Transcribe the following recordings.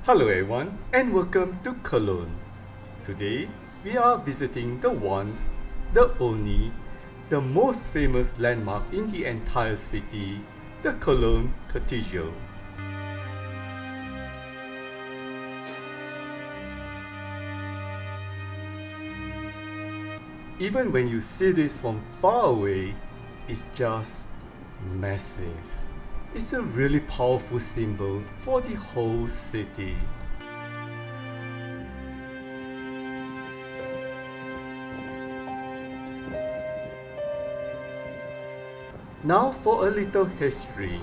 Hello everyone and welcome to Cologne. Today we are visiting the one, the only, the most famous landmark in the entire city, the Cologne Cathedral. Even when you see this from far away, it's just massive. It's a really powerful symbol for the whole city. Now for a little history.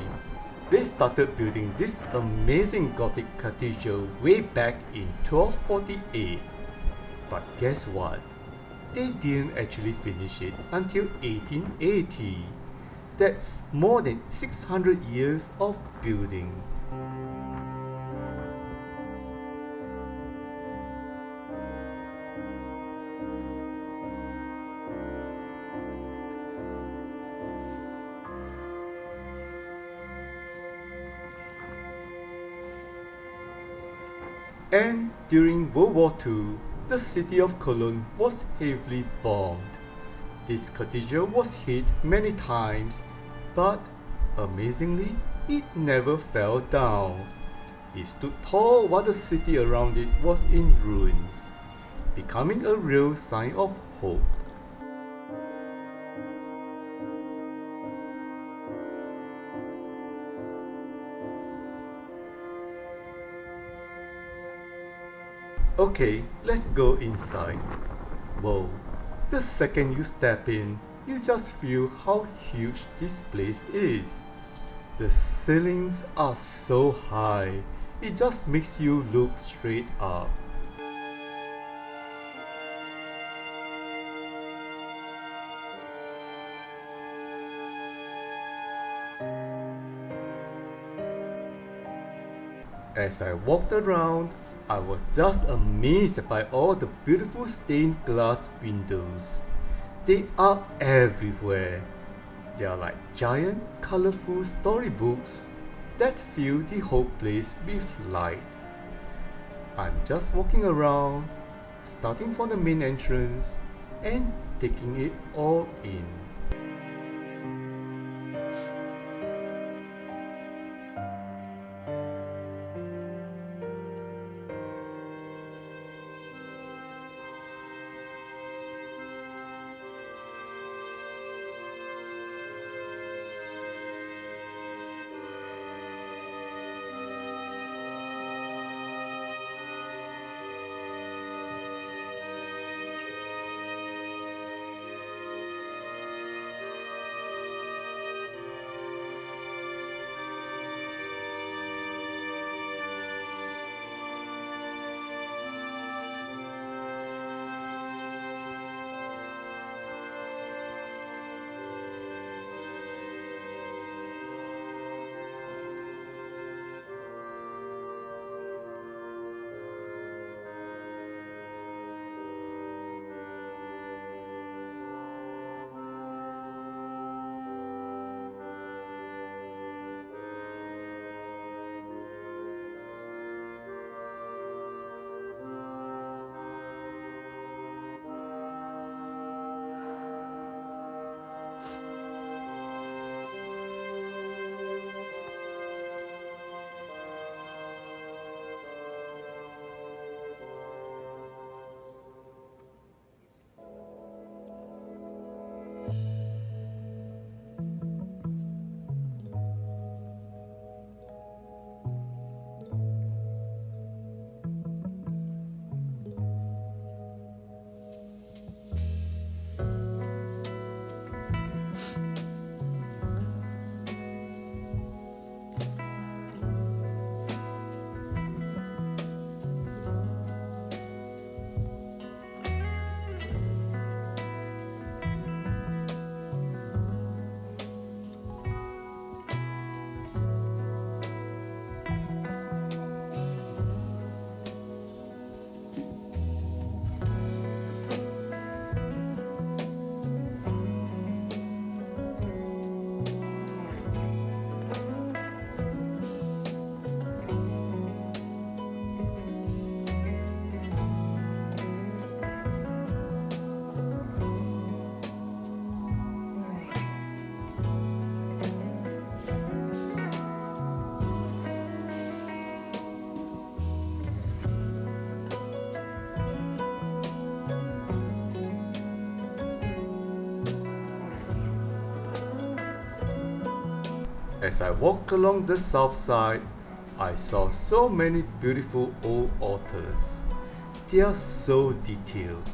They started building this amazing Gothic cathedral way back in 1248. But guess what? They didn't actually finish it until 1880. That's more than 600 years of building. And during World War II, the city of Cologne was heavily bombed. This cathedral was hit many times, but amazingly, it never fell down. It stood tall while the city around it was in ruins, becoming a real sign of hope. Okay, let's go inside. Whoa, the second you step in, you just feel how huge this place is. The ceilings are so high, it just makes you look straight up. As I walked around, I was just amazed by all the beautiful stained glass windows. They are everywhere. They are like giant, colorful storybooks that fill the whole place with light. I'm just walking around, starting from the main entrance and taking it all in. As I walked along the south side, I saw so many beautiful old altars. They are so detailed.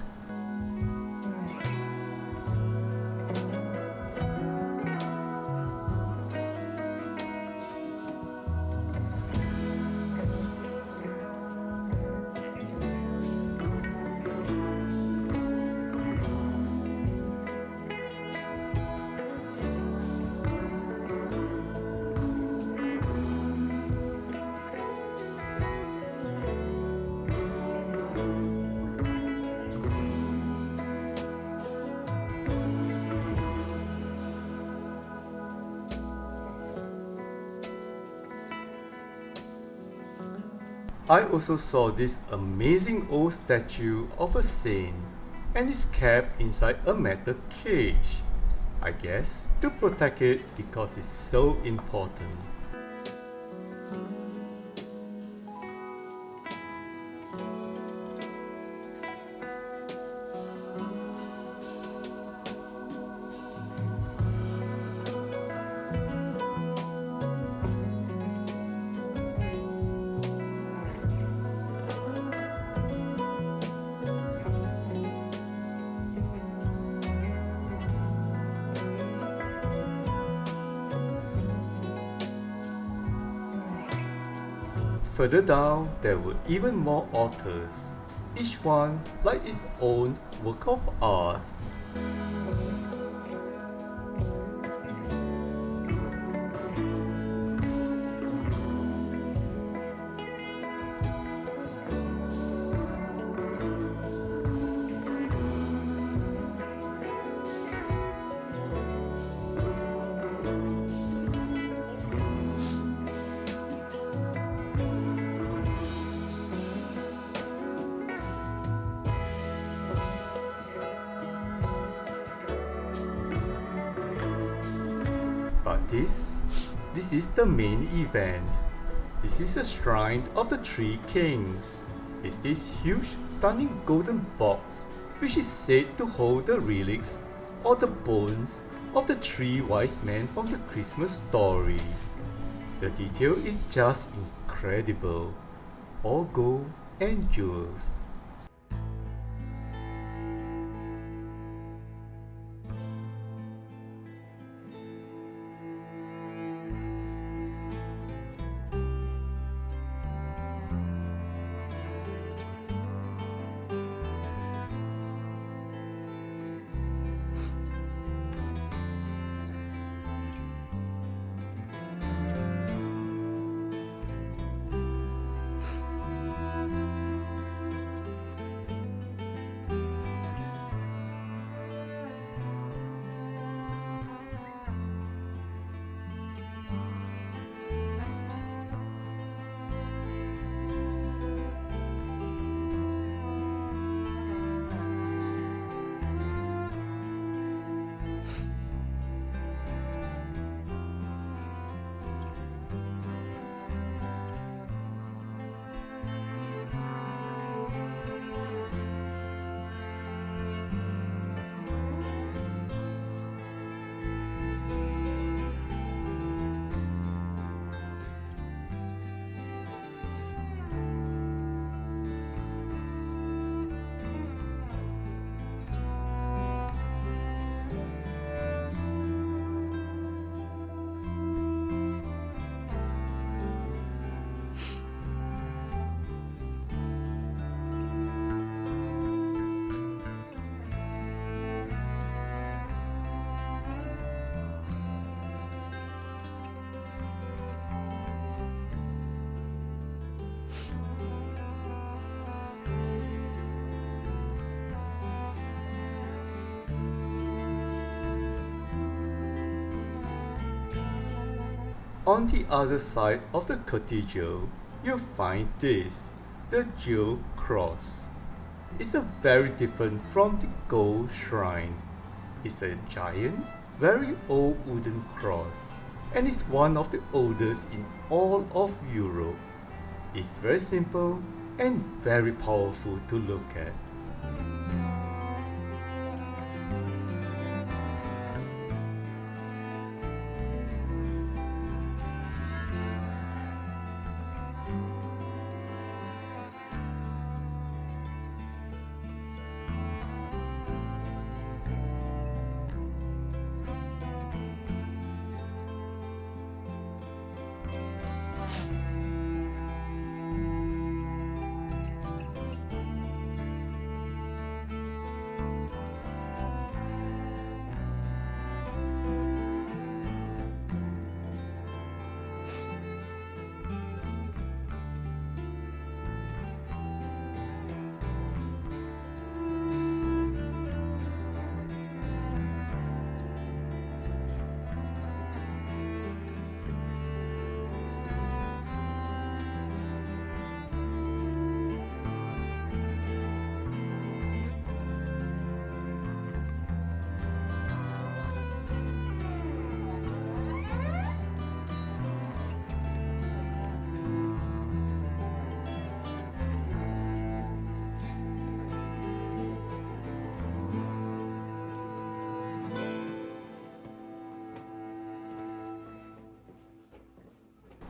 I also saw this amazing old statue of a saint, and it's kept inside a metal cage. I guess to protect it because it's so important. Further down, there were even more altars, each one like its own work of art. But this is the main event. This is a shrine of the three kings. It's this huge, stunning golden box which is said to hold the relics or the bones of the three wise men from the Christmas story. The detail is just incredible. All gold and jewels. On the other side of the cathedral, you'll find this, the Gero Cross. It's a very different from the gold shrine. It's a giant, very old wooden cross, and it's one of the oldest in all of Europe. It's very simple and very powerful to look at.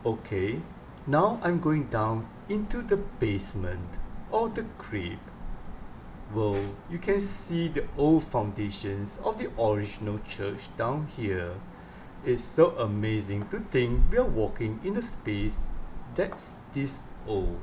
Okay, now I'm going down into the basement or the crypt. Well, you can see the old foundations of the original church down here. It's so amazing to think we are walking in a space that's this old.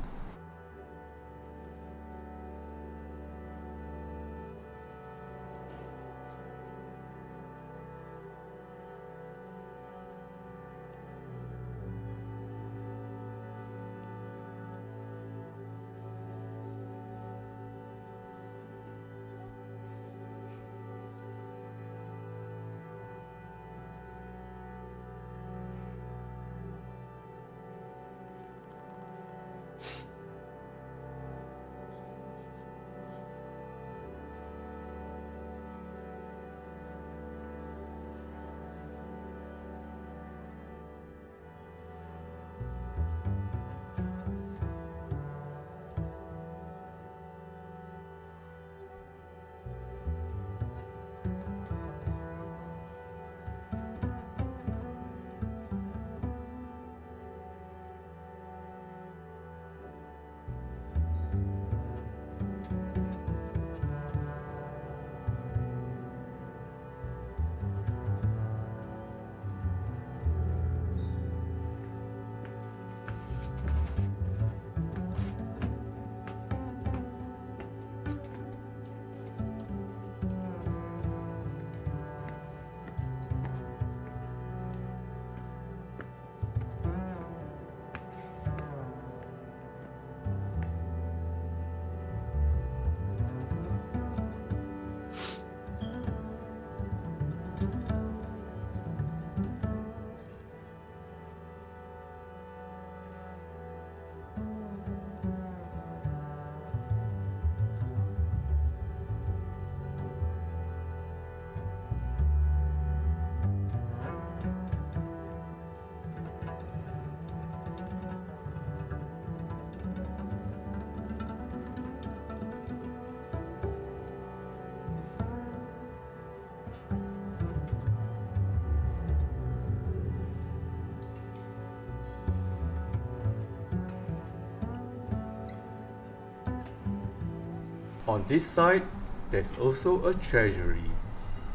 On this side, there's also a treasury.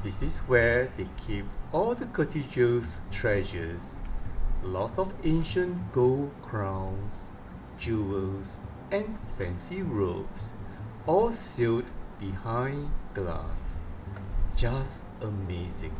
This is where they keep all the cathedral's treasures. Lots of ancient gold crowns, jewels, and fancy robes, all sealed behind glass. Just amazing.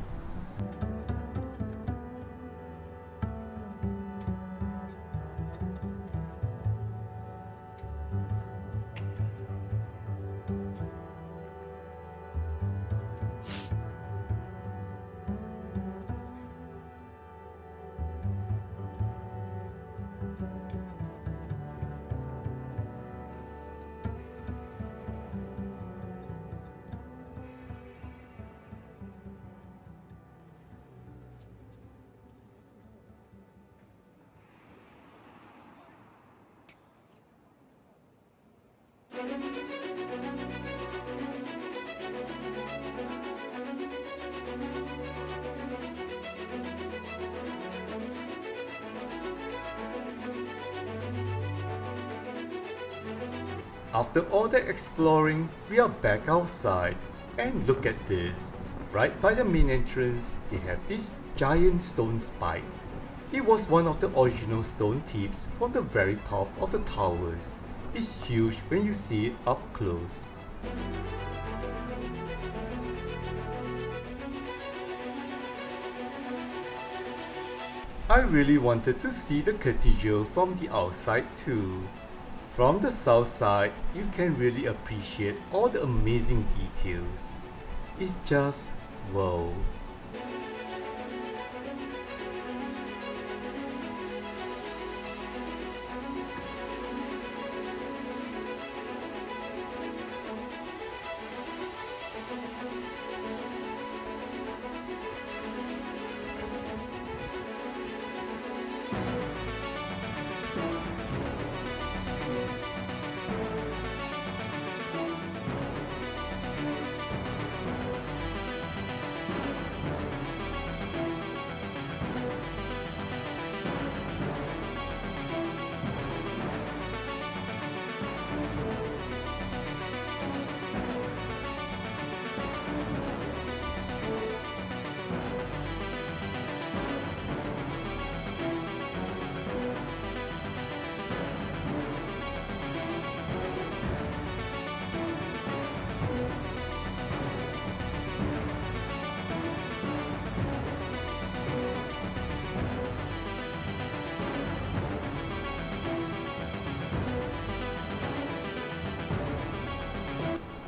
After all that exploring, we are back outside, and look at this. Right by the main entrance, they have this giant stone spike. It was one of the original stone tips from the very top of the towers. It's huge when you see it up close. I really wanted to see the cathedral from the outside too. From the south side, you can really appreciate all the amazing details. It's just wow.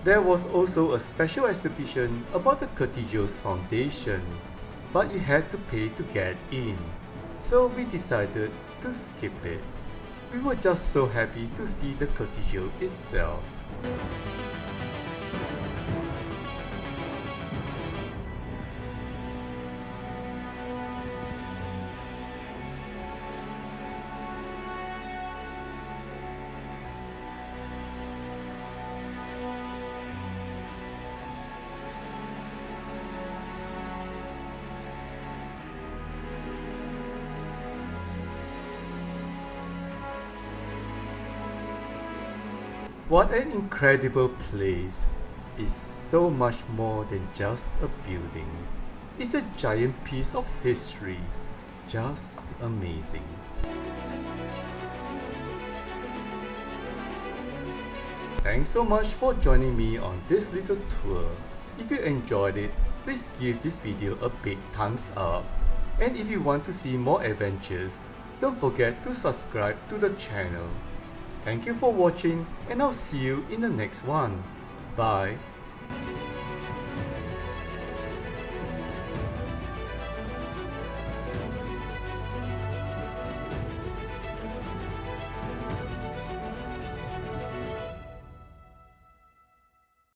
There was also a special exhibition about the cathedral's foundation, but you had to pay to get in, so we decided to skip it. We were just so happy to see the cathedral itself. What an incredible place! It's so much more than just a building. It's a giant piece of history. Just amazing. Thanks so much for joining me on this little tour. If you enjoyed it, please give this video a big thumbs up. And if you want to see more adventures, don't forget to subscribe to the channel. Thank you for watching, and I'll see you in the next one. Bye.